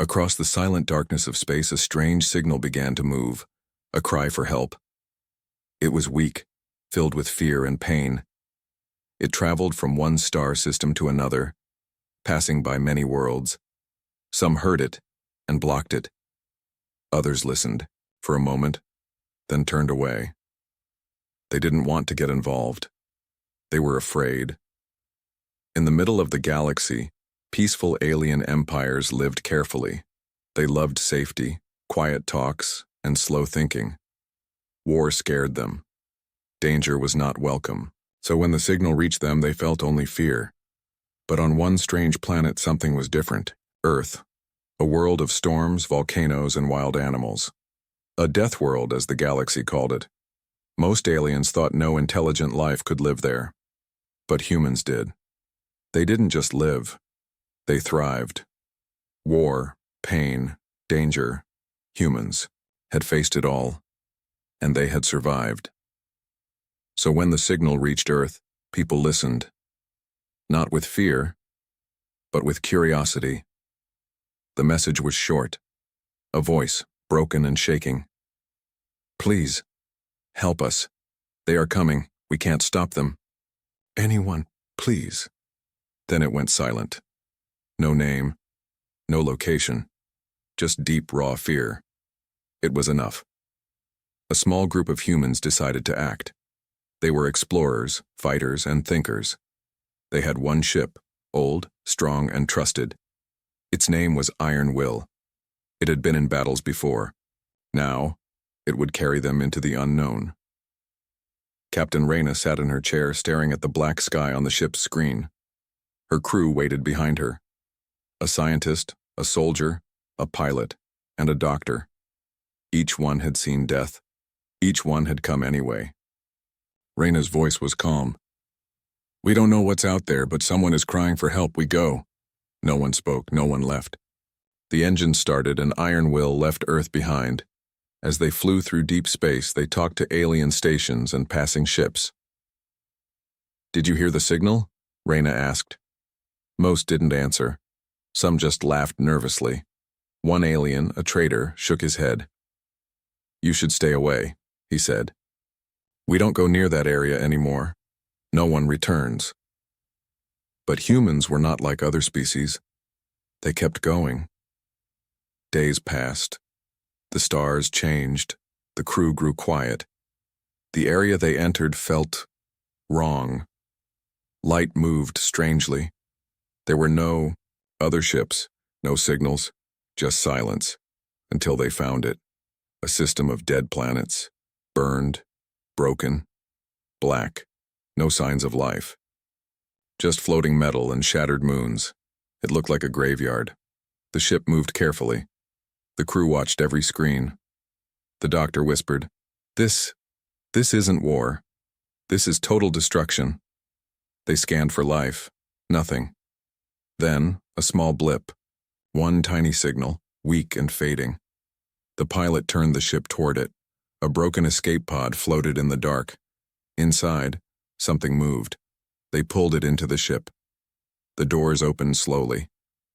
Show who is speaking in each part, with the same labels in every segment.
Speaker 1: Across the silent darkness of space, a strange signal began to move, a cry for help. It was weak, filled with fear and pain. It traveled from one star system to another, passing by many worlds. Some heard it and blocked it. Others listened, for a moment, then turned away. They didn't want to get involved. They were afraid. In the middle of the galaxy, peaceful alien empires lived carefully. They loved safety, quiet talks, and slow thinking. War scared them. Danger was not welcome, so when the signal reached them, they felt only fear. But on one strange planet, something was different. Earth, a world of storms, volcanoes, and wild animals. A death world, as the galaxy called it. Most aliens thought no intelligent life could live there. But humans did. They didn't just live. They thrived. War, pain, danger, humans had faced it all, and they had survived. So when the signal reached Earth, people listened. Not with fear, but with curiosity. The message was short, a voice broken and shaking. "Please, help us. They are coming. We can't stop them. Anyone, please." Then it went silent. No name, no location, just deep, raw fear. It was enough. A small group of humans decided to act. They were explorers, fighters, and thinkers. They had one ship, old, strong, and trusted. Its name was Iron Will. It had been in battles before. Now, it would carry them into the unknown. Captain Reyna sat in her chair staring at the black sky on the ship's screen. Her crew waited behind her. A scientist, a soldier, a pilot, and a doctor. Each one had seen death. Each one had come anyway. Reyna's voice was calm. "We don't know what's out there, but someone is crying for help. We go." No one spoke, no one left. The engine started and Iron Will left Earth behind. As they flew through deep space, they talked to alien stations and passing ships. "Did you hear the signal?" Reyna asked. Most didn't answer. Some just laughed nervously. One alien, a traitor, shook his head. "You should stay away," he said. "We don't go near that area anymore. No one returns." But humans were not like other species. They kept going. Days passed. The stars changed. The crew grew quiet. The area they entered felt wrong. Light moved strangely. There were no other ships, no signals, just silence, until they found it. A system of dead planets, burned, broken, black, no signs of life. Just floating metal and shattered moons. It looked like a graveyard. The ship moved carefully. The crew watched every screen. The doctor whispered, This isn't war. This is total destruction." They scanned for life. Nothing. Then, a small blip. One tiny signal, weak and fading. The pilot turned the ship toward it. A broken escape pod floated in the dark. Inside, something moved. They pulled it into the ship. The doors opened slowly.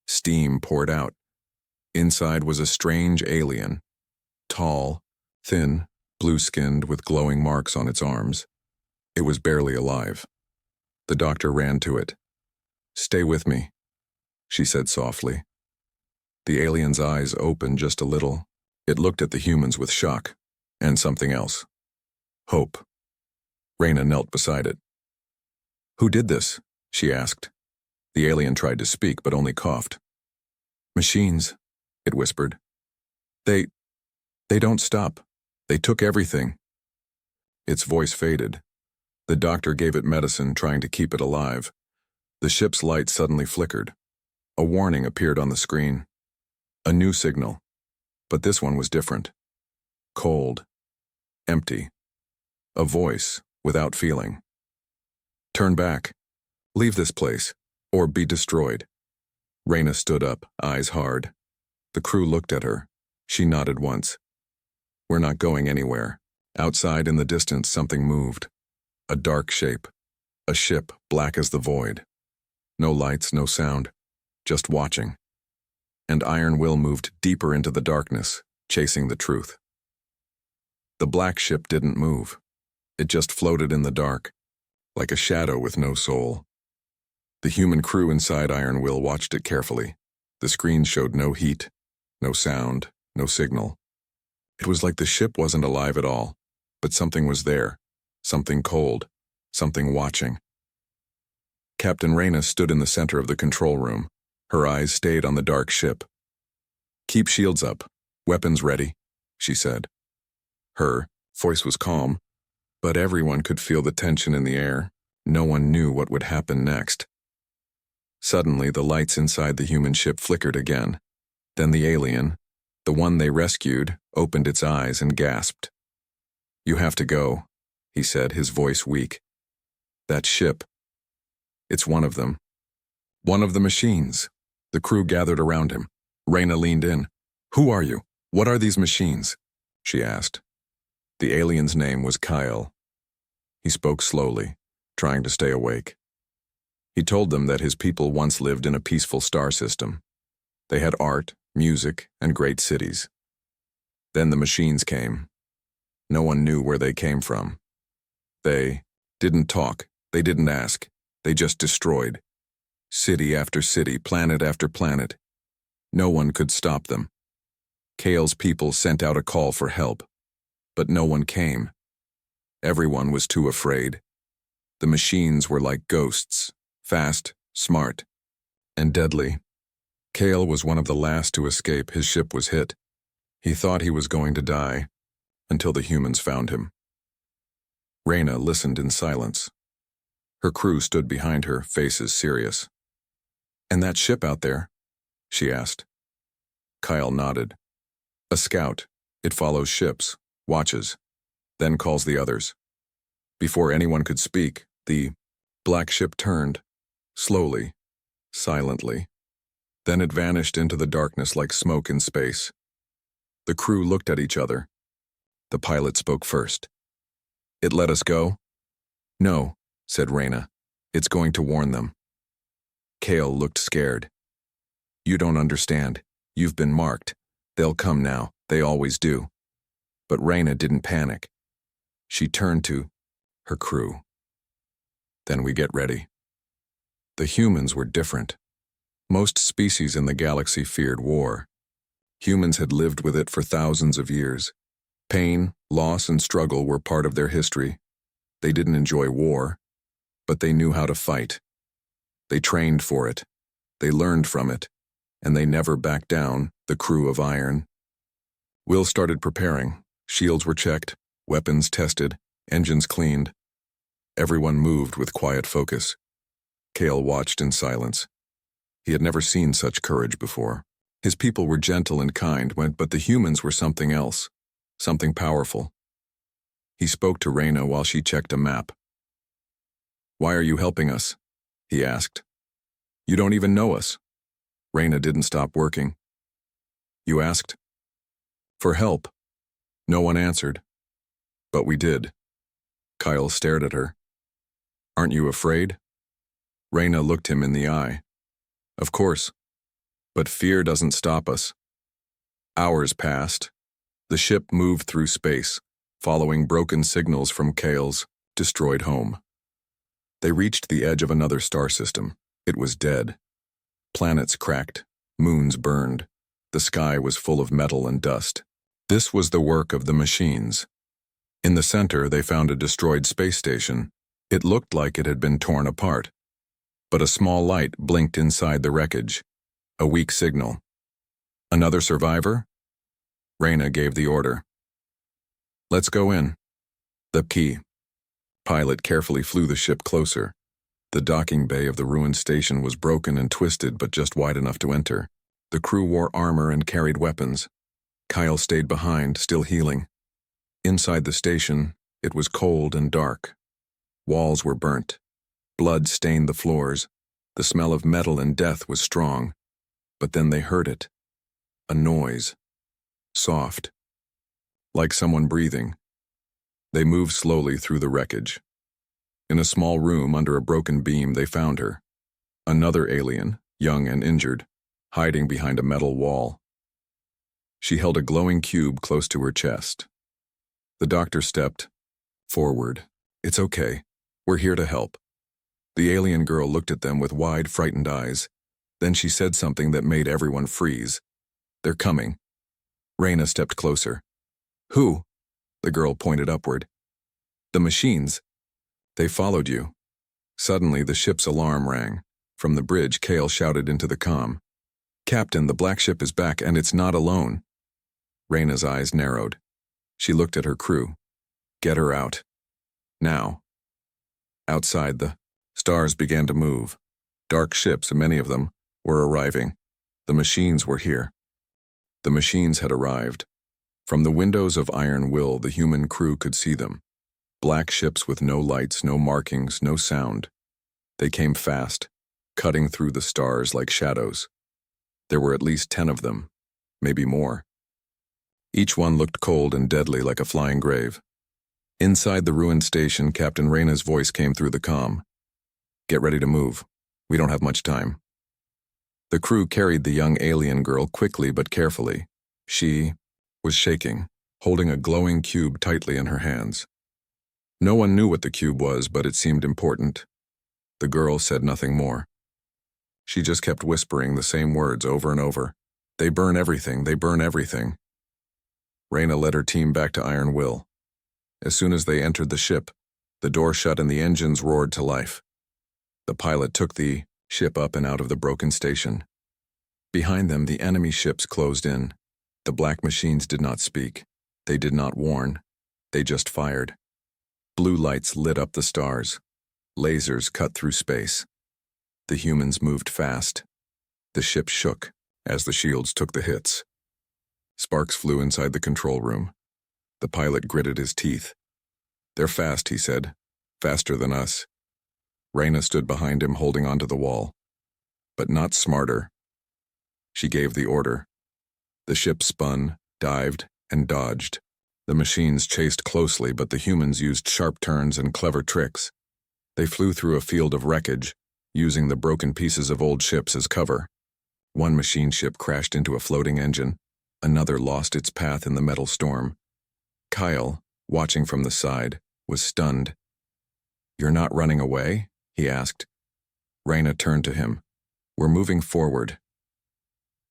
Speaker 1: Steam poured out. Inside was a strange alien. Tall, thin, blue-skinned with glowing marks on its arms. It was barely alive. The doctor ran to it. "Stay with me," she said softly. The alien's eyes opened just a little. It looked at the humans with shock, and something else. Hope. Reyna knelt beside it. "Who did this?" she asked. The alien tried to speak, but only coughed. "Machines," it whispered. They don't stop. They took everything." Its voice faded. The doctor gave it medicine, trying to keep it alive. The ship's light suddenly flickered. A warning appeared on the screen. A new signal. But this one was different. Cold. Empty. A voice, without feeling. "Turn back. Leave this place, or be destroyed." Reyna stood up, eyes hard. The crew looked at her. She nodded once. "We're not going anywhere." Outside in the distance, something moved. A dark shape. A ship, black as the void. No lights, no sound. Just watching. and Iron Will moved deeper into the darkness, chasing the truth. The black ship didn't move. It just floated in the dark, like a shadow with no soul. The human crew inside Iron Will watched it carefully. The screen showed no heat, no sound, no signal. It was like the ship wasn't alive at all, but something was there, something cold, something watching. Captain Reyna stood in the center of the control room. Her eyes stayed on the dark ship. "Keep shields up, weapons ready," she said. Her voice was calm, but everyone could feel the tension in the air. No one knew what would happen next. Suddenly, the lights inside the human ship flickered again. Then the alien, the one they rescued, opened its eyes and gasped. "You have to go," he said, his voice weak. "That ship. It's one of them. One of the machines." The crew gathered around him. Reyna leaned in. "Who are you? What are these machines?" she asked. The alien's name was Kyle. He spoke slowly, trying to stay awake. He told them that his people once lived in a peaceful star system. They had art, music, and great cities. Then the machines came. No one knew where they came from. They didn't talk, they didn't ask, they just destroyed. City after city, planet after planet. No one could stop them. Kale's people sent out a call for help, but no one came. Everyone was too afraid. The machines were like ghosts, fast, smart, and deadly. Kale was one of the last to escape. His ship was hit. He thought he was going to die, until the humans found him. Reyna listened in silence. Her crew stood behind her, faces serious. "And that ship out there?" she asked. Kyle nodded. "A scout. It follows ships, watches, then calls the others." Before anyone could speak, the black ship turned, slowly, silently. Then it vanished into the darkness like smoke in space. The crew looked at each other. The pilot spoke first. "It let us go?" "No," said Reyna. "It's going to warn them." Kale looked scared. "You don't understand. You've been marked. They'll come now. They always do." But Reyna didn't panic. She turned to her crew. "Then we get ready." The humans were different. Most species in the galaxy feared war. Humans had lived with it for thousands of years. Pain, loss, and struggle were part of their history. They didn't enjoy war, but they knew how to fight. They trained for it. They learned from it, and they never backed down, the crew of iron. Will started preparing. Shields were checked, weapons tested, engines cleaned. Everyone moved with quiet focus. Kale watched in silence. He had never seen such courage before. His people were gentle and kind, but the humans were something else, something powerful. He spoke to Reyna while she checked a map. "Why are you helping us?" he asked. "You don't even know us." Reyna didn't stop working. "You asked?" "For help." No one answered. "But we did." Kyle stared at her. "Aren't you afraid?" Reyna looked him in the eye. "Of course. But fear doesn't stop us." Hours passed. The ship moved through space, following broken signals from Kale's destroyed home. They reached the edge of another star system. It was dead. Planets cracked, moons burned. The sky was full of metal and dust. This was the work of the machines. In the center, they found a destroyed space station. It looked like it had been torn apart. But a small light blinked inside the wreckage. A weak signal. "Another survivor?" Reyna gave the order. "Let's go in." The key. Pilot carefully flew the ship closer. The docking bay of the ruined station was broken and twisted, but just wide enough to enter. The crew wore armor and carried weapons. Kyle stayed behind, still healing. Inside the station, it was cold and dark. Walls were burnt. Blood stained the floors. The smell of metal and death was strong. But then they heard it. A noise. Soft. Like someone breathing. They moved slowly through the wreckage. In a small room under a broken beam, they found her. Another alien, young and injured, hiding behind a metal wall. She held a glowing cube close to her chest. The doctor stepped forward. "It's okay. We're here to help." The alien girl looked at them with wide, frightened eyes. Then she said something that made everyone freeze. "They're coming." Reyna stepped closer. "Who?" The girl pointed upward. "The machines. They followed you." Suddenly, the ship's alarm rang. From the bridge, Kale shouted into the comm. "Captain, the black ship is back, and it's not alone." Reyna's eyes narrowed. She looked at her crew. "Get her out. Now." Outside, the stars began to move. Dark ships, many of them, were arriving. The machines were here. The machines had arrived. From the windows of Iron Will, the human crew could see them. Black ships with no lights, no markings, no sound. They came fast, cutting through the stars like shadows. There were at least 10 of them, maybe more. Each one looked cold and deadly like a flying grave. Inside the ruined station, Captain Reyna's voice came through the comm. "Get ready to move. We don't have much time." The crew carried the young alien girl quickly but carefully. She was shaking, holding a glowing cube tightly in her hands. No one knew what the cube was, but it seemed important. The girl said nothing more. She just kept whispering the same words over and over. "They burn everything, they burn everything." Reyna led her team back to Iron Will. As soon as they entered the ship, the door shut and the engines roared to life. The pilot took the ship up and out of the broken station. Behind them, the enemy ships closed in. The black machines did not speak. They did not warn. They just fired. Blue lights lit up the stars. Lasers cut through space. The humans moved fast. The ship shook as the shields took the hits. Sparks flew inside the control room. The pilot gritted his teeth. "They're fast," he said. "Faster than us." Reyna stood behind him, holding onto the wall. "But not smarter." She gave the order. The ship spun, dived, and dodged. The machines chased closely, but the humans used sharp turns and clever tricks. They flew through a field of wreckage, using the broken pieces of old ships as cover. One machine ship crashed into a floating engine. Another lost its path in the metal storm. Kyle, watching from the side, was stunned. "You're not running away?" he asked. Reyna turned to him. "We're moving forward."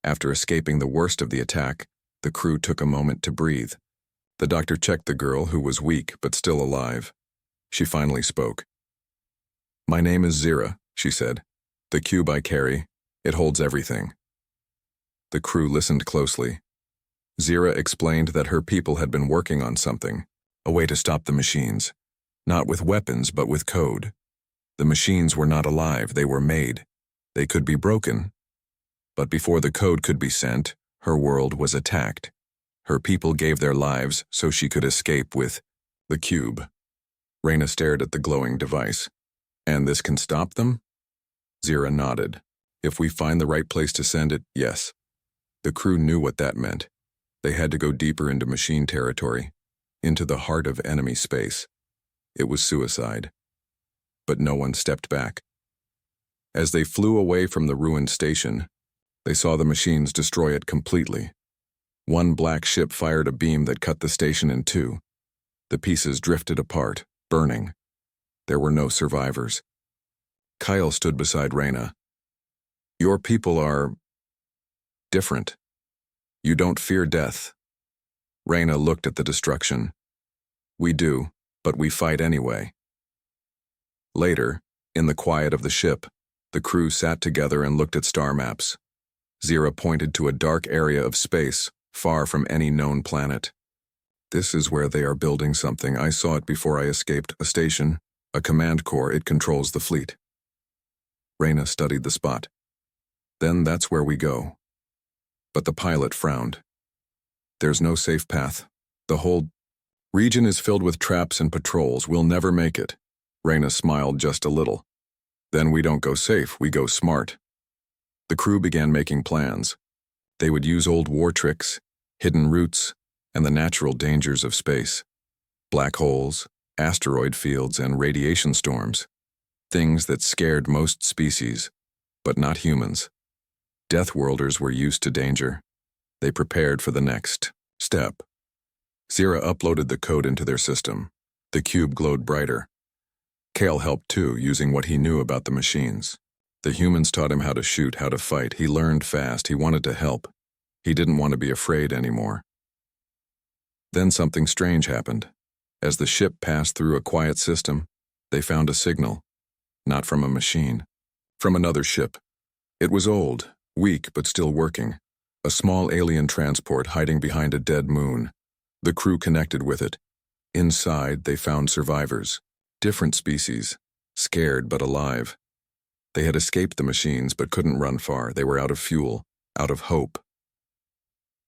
Speaker 1: After escaping the worst of the attack, the crew took a moment to breathe. The doctor checked the girl, who was weak but still alive. She finally spoke. "My name is Zira," she said. "The cube I carry, it holds everything." The crew listened closely. Zira explained that her people had been working on something, a way to stop the machines. Not with weapons, but with code. The machines were not alive, they were made. They could be broken. But before the code could be sent, her world was attacked. Her people gave their lives so she could escape with the cube. Reyna stared at the glowing device. "And this can stop them?" Zira nodded. "If we find the right place to send it, yes." The crew knew what that meant. They had to go deeper into machine territory, into the heart of enemy space. It was suicide. But no one stepped back. As they flew away from the ruined station, they saw the machines destroy it completely. One black ship fired a beam that cut the station in two. The pieces drifted apart, burning. There were no survivors. Kyle stood beside Reyna. "Your people are different. You don't fear death." Reyna looked at the destruction. "We do, but we fight anyway." Later, in the quiet of the ship, the crew sat together and looked at star maps. Zira pointed to a dark area of space, far from any known planet. "This is where they are building something. I saw it before I escaped. A station, a command core. It controls the fleet." Reyna studied the spot. "Then that's where we go." But the pilot frowned. "There's no safe path. The whole region is filled with traps and patrols. We'll never make it." Reyna smiled just a little. "Then we don't go safe, we go smart." The crew began making plans. They would use old war tricks, hidden routes, and the natural dangers of space. Black holes, asteroid fields, and radiation storms. Things that scared most species, but not humans. Deathworlders were used to danger. They prepared for the next step. Zira uploaded the code into their system. The cube glowed brighter. Kale helped too, using what he knew about the machines. The humans taught him how to shoot, how to fight. He learned fast. He wanted to help. He didn't want to be afraid anymore. Then something strange happened. As the ship passed through a quiet system, they found a signal. Not from a machine. From another ship. It was old, weak, but still working. A small alien transport hiding behind a dead moon. The crew connected with it. Inside, they found survivors. Different species. Scared but alive. They had escaped the machines but couldn't run far. They were out of fuel, out of hope.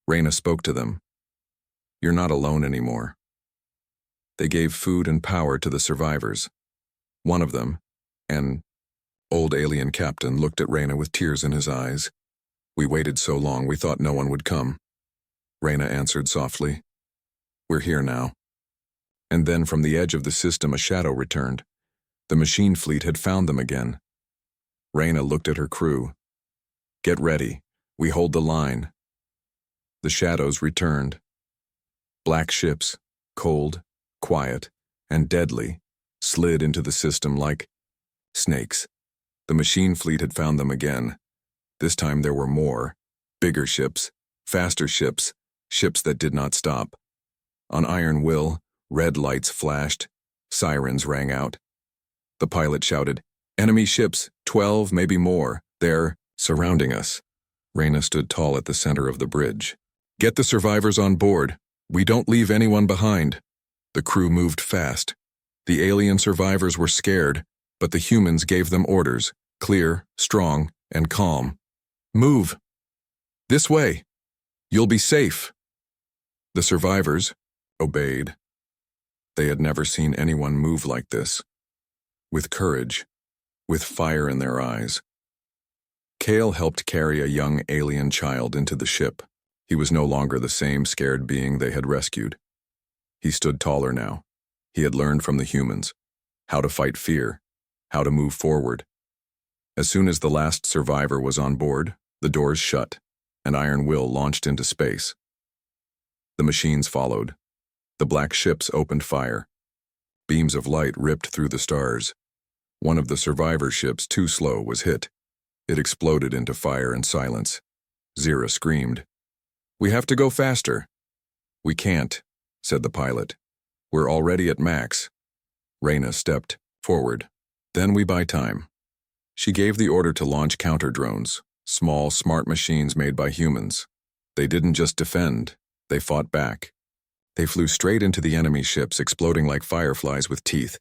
Speaker 1: Reyna spoke to them. "You're not alone anymore." They gave food and power to the survivors. One of them, an old alien captain, looked at Reyna with tears in his eyes. "We waited so long, we thought no one would come." Reyna answered softly, "We're here now." And then from the edge of the system a shadow returned. The machine fleet had found them again. Reyna looked at her crew. "Get ready. We hold the line." The shadows returned. Black ships, cold, quiet, and deadly, slid into the system like snakes. The machine fleet had found them again. This time there were more, bigger ships, faster ships, ships that did not stop. On Iron Will, red lights flashed, sirens rang out. The pilot shouted, "Enemy ships, 12, maybe more. They're surrounding us." Reyna stood tall at the center of the bridge. "Get the survivors on board. We don't leave anyone behind." The crew moved fast. The alien survivors were scared, but the humans gave them orders, clear, strong, and calm. "Move. This way. You'll be safe." The survivors obeyed. They had never seen anyone move like this. With courage, with fire in their eyes. Kale helped carry a young alien child into the ship. He was no longer the same scared being they had rescued. He stood taller now. He had learned from the humans how to fight fear, how to move forward. As soon as the last survivor was on board, the doors shut, and Iron Will launched into space. The machines followed. The black ships opened fire. Beams of light ripped through the stars. One of the survivor ships, too slow, was hit. It exploded into fire and silence. Zira screamed, "We have to go faster." "We can't," said the pilot. "We're already at max." Reyna stepped forward. "Then we buy time." She gave the order to launch counter-drones, small, smart machines made by humans. They didn't just defend, they fought back. They flew straight into the enemy ships, exploding like fireflies with teeth.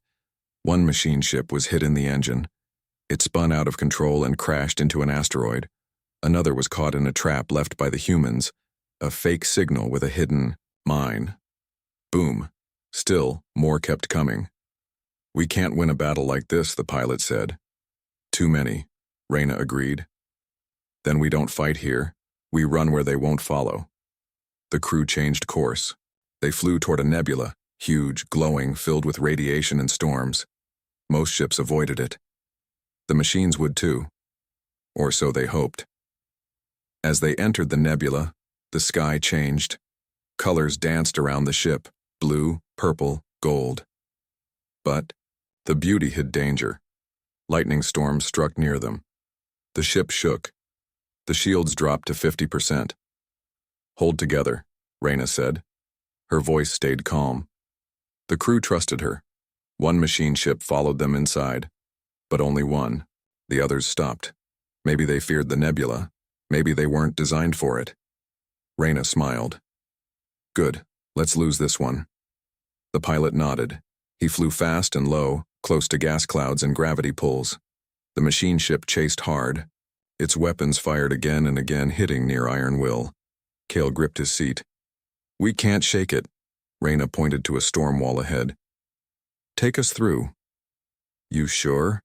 Speaker 1: One machine ship was hit in the engine. It spun out of control and crashed into an asteroid. Another was caught in a trap left by the humans, a fake signal with a hidden mine. Boom. Still, more kept coming. "We can't win a battle like this," the pilot said. "Too many," Reyna agreed. "Then we don't fight here. We run where they won't follow." The crew changed course. They flew toward a nebula, huge, glowing, filled with radiation and storms. Most ships avoided it. The machines would too. Or so they hoped. As they entered the nebula, the sky changed. Colors danced around the ship, blue, purple, gold. But the beauty hid danger. Lightning storms struck near them. The ship shook. The shields dropped to 50%. "Hold together," Reyna said. Her voice stayed calm. The crew trusted her. One machine ship followed them inside. But only one. The others stopped. Maybe they feared the nebula. Maybe they weren't designed for it. Reyna smiled. "Good, let's lose this one." The pilot nodded. He flew fast and low, close to gas clouds and gravity pulls. The machine ship chased hard. Its weapons fired again and again, hitting near Iron Will. Kale gripped his seat. "We can't shake it." Reyna pointed to a storm wall ahead. "Take us through." "You sure?"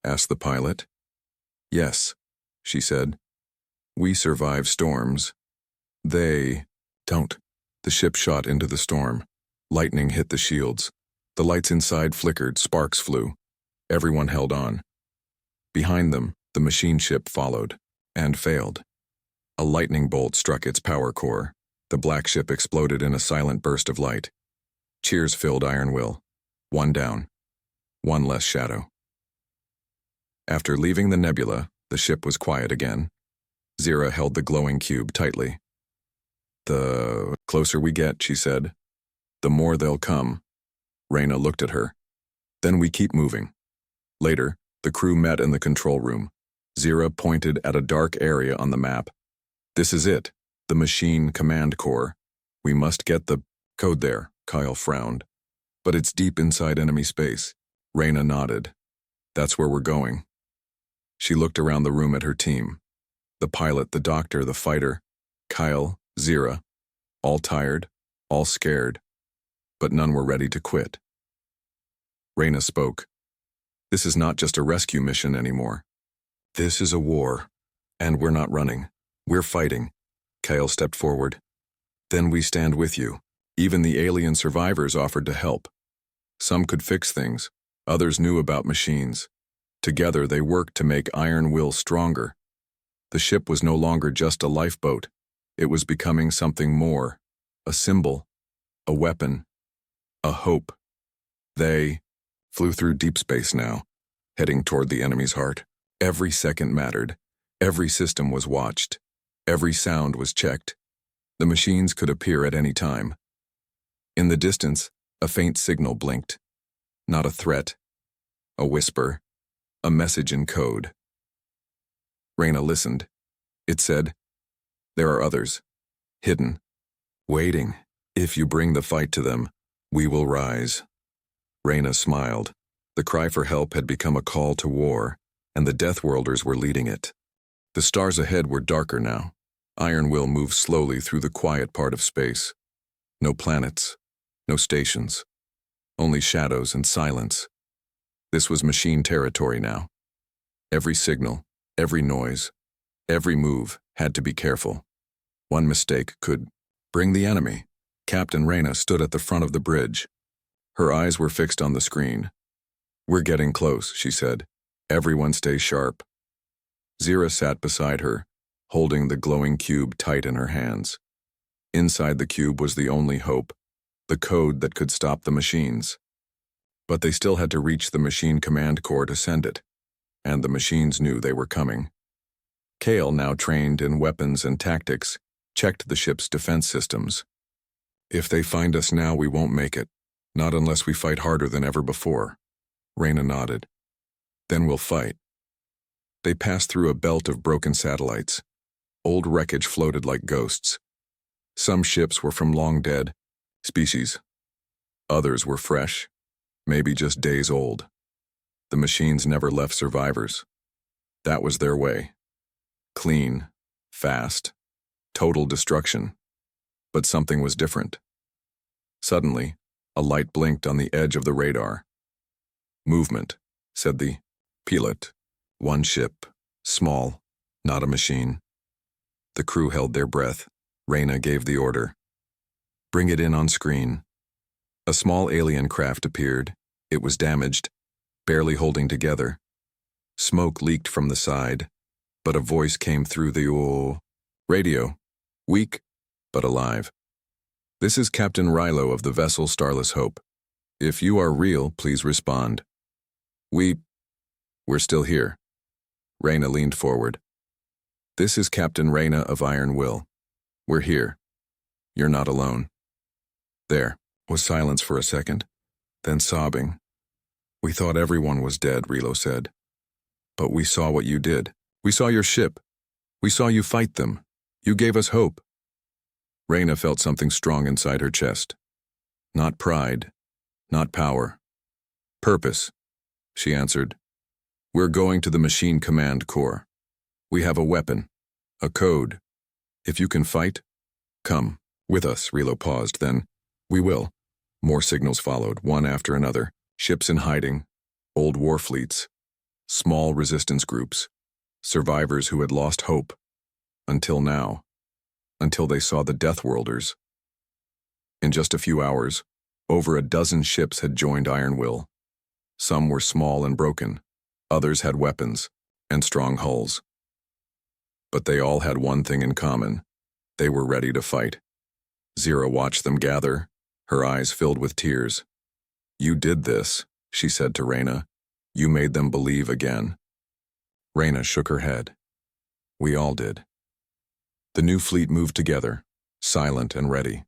Speaker 1: asked the pilot. "Yes," she said. "We survive storms. They don't." The ship shot into the storm. Lightning hit the shields. The lights inside flickered, sparks flew. Everyone held on. Behind them, the machine ship followed, and failed. A lightning bolt struck its power core. The black ship exploded in a silent burst of light. Cheers filled Iron Will. One down. One less shadow. After leaving the nebula, the ship was quiet again. Zira held the glowing cube tightly. "The closer we get," she said, "the more they'll come." Reyna looked at her. "Then we keep moving." Later, the crew met in the control room. Zira pointed at a dark area on the map. "This is it, the machine command core. We must get the code there." Kyle frowned. "But it's deep inside enemy space." Reyna nodded. "That's where we're going." She looked around the room at her team. The pilot, the doctor, the fighter, Kyle, Zira, all tired, all scared, but none were ready to quit. Reyna spoke. "This is not just a rescue mission anymore. This is a war, and we're not running. We're fighting." Kyle stepped forward. "Then we stand with you." Even the alien survivors offered to help. Some could fix things, others knew about machines. Together they worked to make Iron Will stronger. The ship was no longer just a lifeboat. It was becoming something more, a symbol, a weapon, a hope. They flew through deep space now, heading toward the enemy's heart. Every second mattered. Every system was watched. Every sound was checked. The machines could appear at any time. In the distance, a faint signal blinked. Not a threat, a whisper, a message in code. Reyna listened. It said, "There are others, hidden, waiting. If you bring the fight to them, we will rise." Reyna smiled. The cry for help had become a call to war, and the Deathworlders were leading it. The stars ahead were darker now. Iron Will moved slowly through the quiet part of space. No planets, no stations, only shadows and silence. This was machine territory now. Every signal, every noise, every move had to be careful. One mistake could bring the enemy. Captain Reyna stood at the front of the bridge. Her eyes were fixed on the screen. "We're getting close," she said. "Everyone stay sharp." Zira sat beside her, holding the glowing cube tight in her hands. Inside the cube was the only hope, the code that could stop the machines. But they still had to reach the machine command core to send it, and the machines knew they were coming. Kale, now trained in weapons and tactics, checked the ship's defense systems. "If they find us now, we won't make it, not unless we fight harder than ever before." Reyna nodded. "Then we'll fight." They passed through a belt of broken satellites. Old wreckage floated like ghosts. Some ships were from long-dead species. Others were fresh, maybe just days old. The machines never left survivors. That was their way. Clean, fast, total destruction. But something was different. Suddenly, a light blinked on the edge of the radar. "Movement," said the pilot. "One ship, small, not a machine." The crew held their breath. Reyna gave the order. "Bring it in on screen." A small alien craft appeared. It was damaged, barely holding together. Smoke leaked from the side, but a voice came through the radio, weak but alive. "This is Captain Rilo of the vessel Starless Hope. If you are real, please respond." We're still here." Reyna leaned forward. "This is Captain Reyna of Iron Will. We're here. You're not alone." There was silence for a second, then sobbing. "We thought everyone was dead," Rilo said. "But we saw what you did. We saw your ship. We saw you fight them. You gave us hope." Reyna felt something strong inside her chest. Not pride, not power. "Purpose," she answered. "We're going to the machine command core. We have a weapon, a code. If you can fight, come with us." Rilo paused, then, "We will." More signals followed, one after another. Ships in hiding, old war fleets, small resistance groups, survivors who had lost hope. Until now. Until they saw the Deathworlders. In just a few hours, over a dozen ships had joined Iron Will. Some were small and broken. Others had weapons and strong hulls. But they all had one thing in common. They were ready to fight. Zira watched them gather, her eyes filled with tears. "You did this," she said to Reyna. "You made them believe again." Reyna shook her head. "We all did." The new fleet moved together, silent and ready.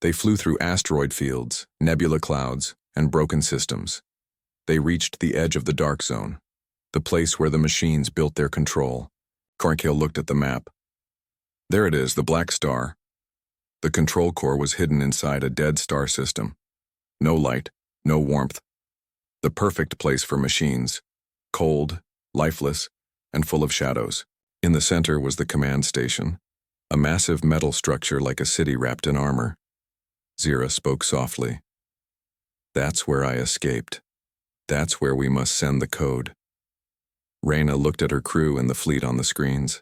Speaker 1: They flew through asteroid fields, nebula clouds, and broken systems. They reached the edge of the dark zone, the place where the machines built their control. Cornkill looked at the map. There it is, the black star. The control core was hidden inside a dead star system. No light, no warmth. The perfect place for machines, cold, lifeless, and full of shadows. In the center was the command station, a massive metal structure like a city wrapped in armor. Zira spoke softly. "That's where I escaped. That's where we must send the code." Reyna looked at her crew and the fleet on the screens.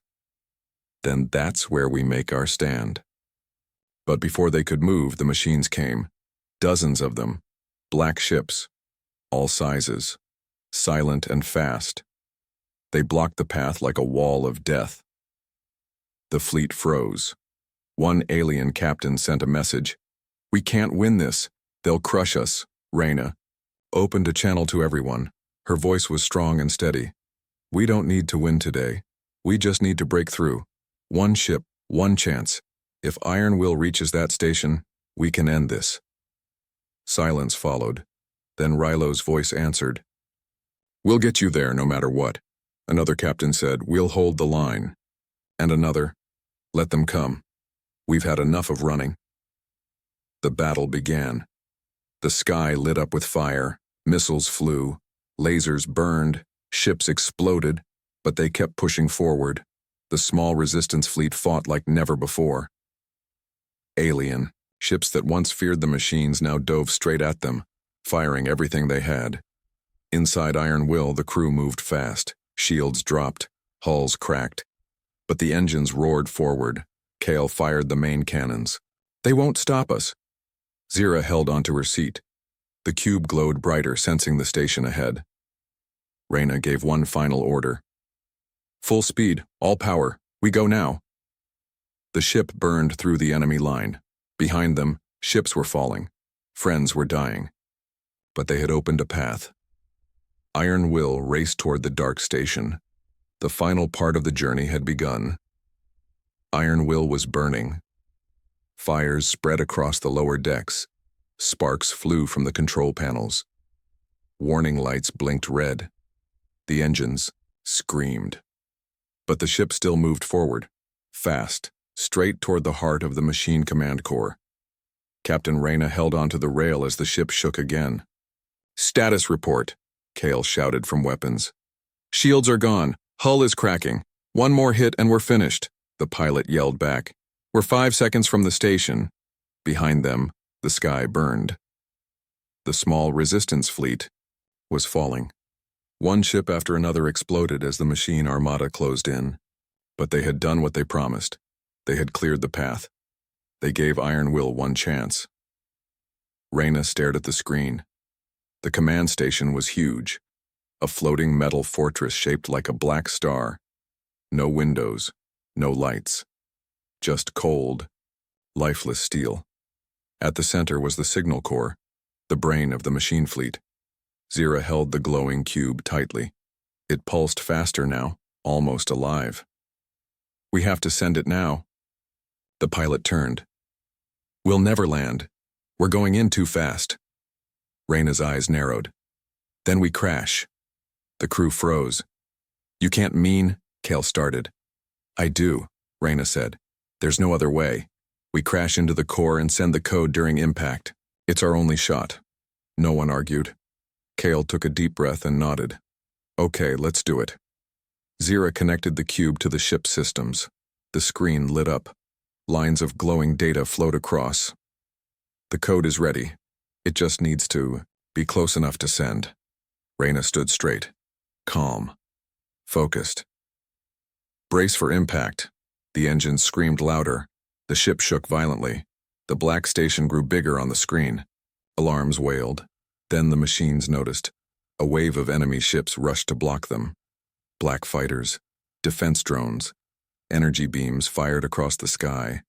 Speaker 1: "Then that's where we make our stand." But before they could move, the machines came. Dozens of them. Black ships. All sizes. Silent and fast. They blocked the path like a wall of death. The fleet froze. One alien captain sent a message. "We can't win this. They'll crush us." Reyna opened a channel to everyone. Her voice was strong and steady. "We don't need to win today. We just need to break through. One ship, one chance. If Iron Will reaches that station, we can end this." Silence followed. Then Rylo's voice answered. "We'll get you there no matter what." Another captain said, "We'll hold the line." And another, "Let them come. We've had enough of running." The battle began. The sky lit up with fire, missiles flew, lasers burned, ships exploded, but they kept pushing forward. The small resistance fleet fought like never before. Alien, ships that once feared the machines now dove straight at them, firing everything they had. Inside Iron Will, the crew moved fast. Shields dropped, hulls cracked. But the engines roared forward. Kale fired the main cannons. "They won't stop us." Zira held onto her seat. The cube glowed brighter, sensing the station ahead. Reyna gave one final order. "Full speed, all power, we go now." The ship burned through the enemy line. Behind them, ships were falling. Friends were dying. But they had opened a path. Iron Will raced toward the dark station. The final part of the journey had begun. Iron Will was burning. Fires spread across the lower decks. Sparks flew from the control panels. Warning lights blinked red. The engines screamed. But the ship still moved forward, fast, straight toward the heart of the machine command core. Captain Reyna held onto the rail as the ship shook again. "Status report," Kale shouted from weapons. "Shields are gone. Hull is cracking. One more hit and we're finished," the pilot yelled back. "We're 5 seconds from the station." Behind them, the sky burned. The small resistance fleet was falling. One ship after another exploded as the machine armada closed in. But they had done what they promised. They had cleared the path. They gave Iron Will one chance. Reyna stared at the screen. The command station was huge, a floating metal fortress shaped like a black star. No windows, no lights. Just cold, lifeless steel. At the center was the signal core, the brain of the machine fleet. Zira held the glowing cube tightly. It pulsed faster now, almost alive. "We have to send it now." The pilot turned. "We'll never land. We're going in too fast." Reyna's eyes narrowed. "Then we crash." The crew froze. "You can't mean," Kale started. "I do," Reyna said. "There's no other way. We crash into the core and send the code during impact. It's our only shot." No one argued. Kale took a deep breath and nodded. "Okay, let's do it." Zira connected the cube to the ship's systems. The screen lit up. Lines of glowing data flowed across. "The code is ready. It just needs to be close enough to send." Reyna stood straight, calm, focused. "Brace for impact." The engines screamed louder. The ship shook violently. The black station grew bigger on the screen. Alarms wailed. Then the machines noticed. A wave of enemy ships rushed to block them. Black fighters, defense drones, Energy beams fired across the sky.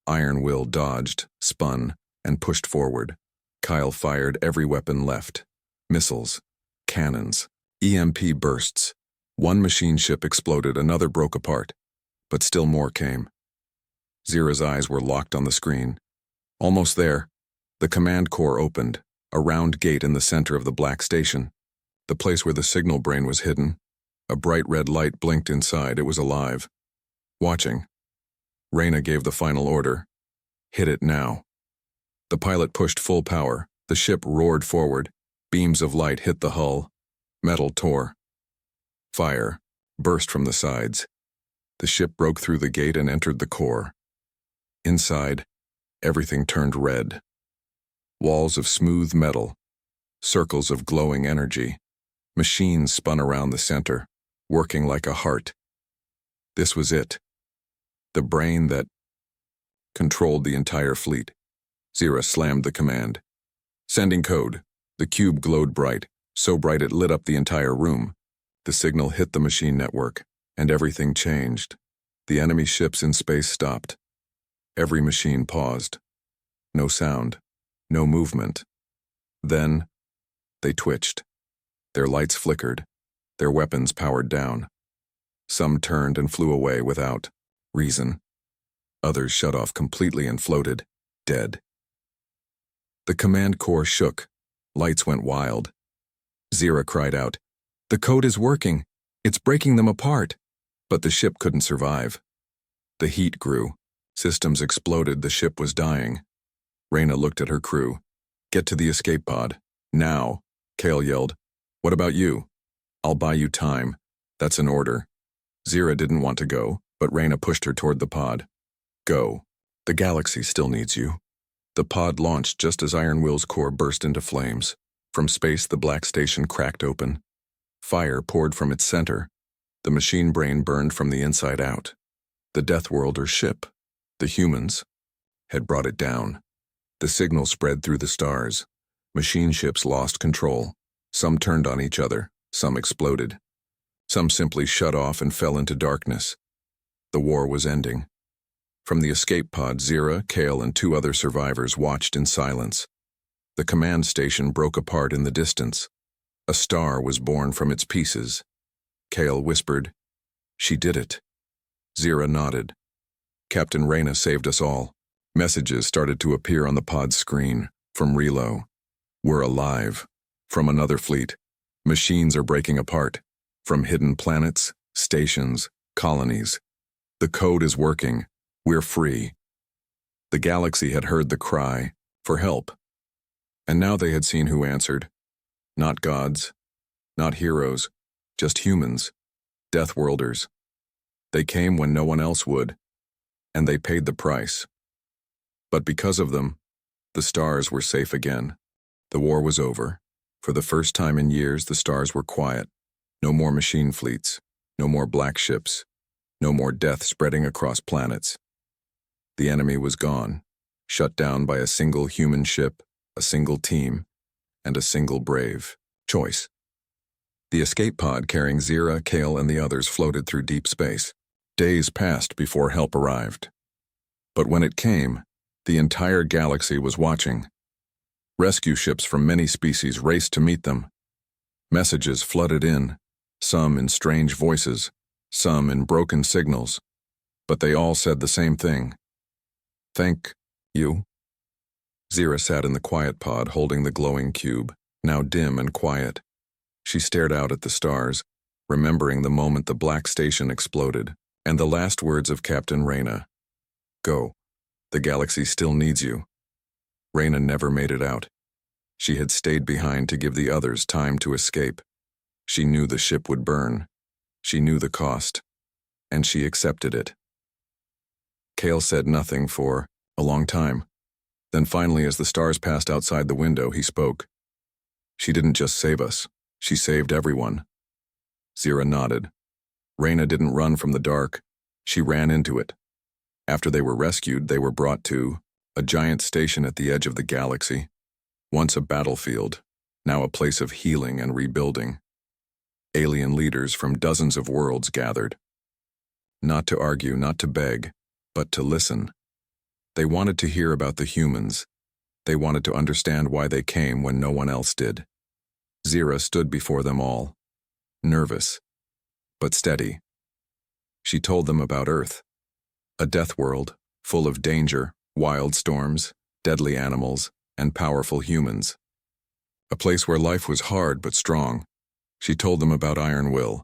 Speaker 1: Iron Will dodged, spun, and pushed forward. Kyle fired every weapon left. Missiles, cannons, EMP bursts. One machine ship exploded, another broke apart. But still more came. Zira's eyes were locked on the screen. Almost there, the command core opened, a round gate in the center of the black station. The place where the signal brain was hidden. A bright red light blinked inside. It was alive. Watching. Reyna gave the final order. Hit it now. The pilot pushed full power. The ship roared forward. Beams of light hit the hull. Metal tore. Fire burst from the sides. The ship broke through the gate and entered the core. Inside, everything turned red. Walls of smooth metal. Circles of glowing energy. Machines spun around the center, working like a heart. This was it. The brain that controlled the entire fleet. Zira slammed the command. Sending code. The cube glowed bright, so bright it lit up the entire room. The signal hit the machine network, and everything changed. The enemy ships in space stopped. Every machine paused. No sound. No movement. Then, they twitched. Their lights flickered. Their weapons powered down. Some turned and flew away without reason. Others shut off completely and floated, dead. The command core shook. Lights went wild. Zira cried out, "The code is working. It's breaking them apart." But the ship couldn't survive. The heat grew. Systems exploded. The ship was dying. Reyna looked at her crew. "Get to the escape pod. Now," Kale yelled. "What about you?" "I'll buy you time." "That's an order." Zira didn't want to go, but Reyna pushed her toward the pod. "Go. The galaxy still needs you." The pod launched just as Iron Will's core burst into flames. From space, the black station cracked open. Fire poured from its center. The machine brain burned from the inside out. The Deathworlders ship, the humans, had brought it down. The signal spread through the stars. Machine ships lost control. Some turned on each other. Some exploded. Some simply shut off and fell into darkness. The war was ending. From the escape pod, Zira, Kale, and 2 other survivors watched in silence. The command station broke apart in the distance. A star was born from its pieces. Kale whispered, "She did it." Zira nodded. "Captain Reyna saved us all." Messages started to appear on the pod's screen. From Relo. "We're alive." From another fleet. "Machines are breaking apart." From hidden planets, stations, colonies. "The code is working. We're free." The galaxy had heard the cry for help. And now they had seen who answered. Not gods, not heroes, just humans, Deathworlders. They came when no one else would, and they paid the price. But because of them, the stars were safe again. The war was over. For the first time in years, the stars were quiet. No more machine fleets, no more black ships, no more death spreading across planets. The enemy was gone, shut down by a single human ship, a single team, and a single brave choice. The escape pod carrying Zira, Kale, and the others floated through deep space. Days passed before help arrived. But when it came, the entire galaxy was watching. Rescue ships from many species raced to meet them. Messages flooded in, some in strange voices, some in broken signals, but they all said the same thing. "Thank you." Zira sat in the quiet pod holding the glowing cube, now dim and quiet. She stared out at the stars, remembering the moment the black station exploded, and the last words of Captain Reyna. "Go. The galaxy still needs you." Reyna never made it out. She had stayed behind to give the others time to escape. She knew the ship would burn. She knew the cost, and she accepted it. Kale said nothing for a long time. Then finally, as the stars passed outside the window, he spoke. "She didn't just save us. She saved everyone." Zira nodded. Reyna didn't run from the dark. She ran into it. After they were rescued, they were brought to a giant station at the edge of the galaxy. Once a battlefield, now a place of healing and rebuilding. Alien leaders from dozens of worlds gathered. Not to argue, not to beg, but to listen. They wanted to hear about the humans. They wanted to understand why they came when no one else did. Zira stood before them all, nervous, but steady. She told them about Earth, a death world full of danger, wild storms, deadly animals, and powerful humans. A place where life was hard but strong. She told them about Iron Will,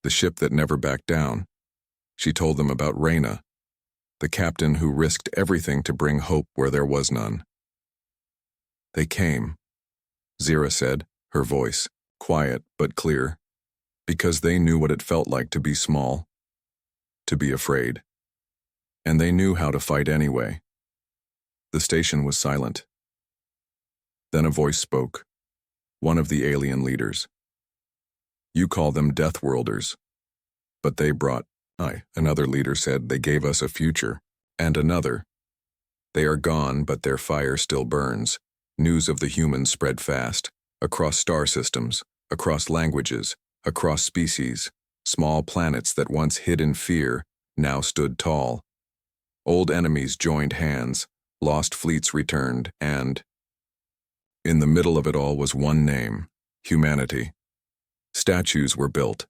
Speaker 1: the ship that never backed down. She told them about Reyna, the captain who risked everything to bring hope where there was none. They came, Zira said, her voice quiet but clear, because they knew what it felt like to be small, to be afraid. And they knew how to fight anyway. The station was silent. Then a voice spoke, one of the alien leaders. You call them Deathworlders, but they brought, another leader said, they gave us a future, and another. They are gone, but their fire still burns. News of the humans spread fast, across star systems, across languages, across species. Small planets that once hid in fear now stood tall. Old enemies joined hands, lost fleets returned, and in the middle of it all was one name, humanity. Statues were built,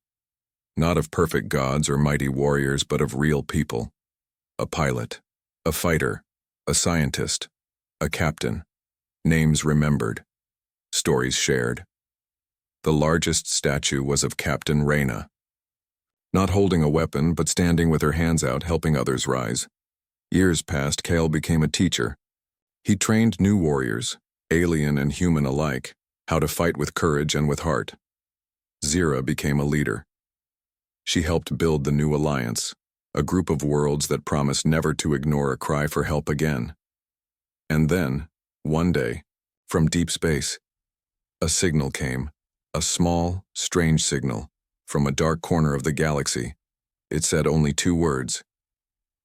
Speaker 1: not of perfect gods or mighty warriors, but of real people. A pilot, a fighter, a scientist, a captain. Names remembered, stories shared. The largest statue was of Captain Reyna, not holding a weapon, but standing with her hands out, helping others rise. Years passed, Kale became a teacher. He trained new warriors, alien and human alike, how to fight with courage and with heart. Zira became a leader. She helped build the new alliance, a group of worlds that promised never to ignore a cry for help again. And then, one day, from deep space, a signal came, a small, strange signal, from a dark corner of the galaxy. It said only 2 words.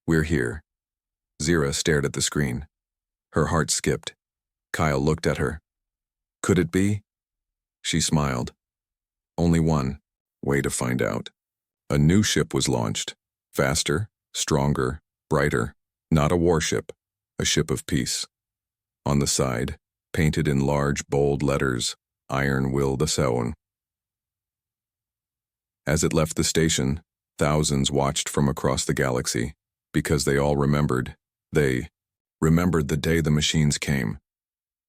Speaker 1: We're here. Zira stared at the screen. Her heart skipped. Kyle looked at her. Could it be? She smiled. Only one way to find out. A new ship was launched. Faster, stronger, brighter. Not a warship, a ship of peace. On the side, painted in large, bold letters, Iron Will the Sown. As it left the station, thousands watched from across the galaxy, because they all remembered. They remembered the day the machines came.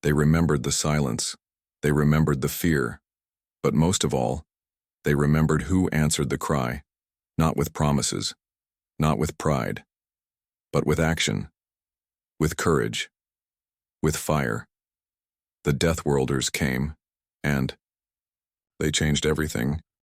Speaker 1: They remembered the silence. They remembered the fear. But most of all, they remembered who answered the cry, not with promises, not with pride, but with action, with courage, with fire. The Deathworlders came, and they changed everything.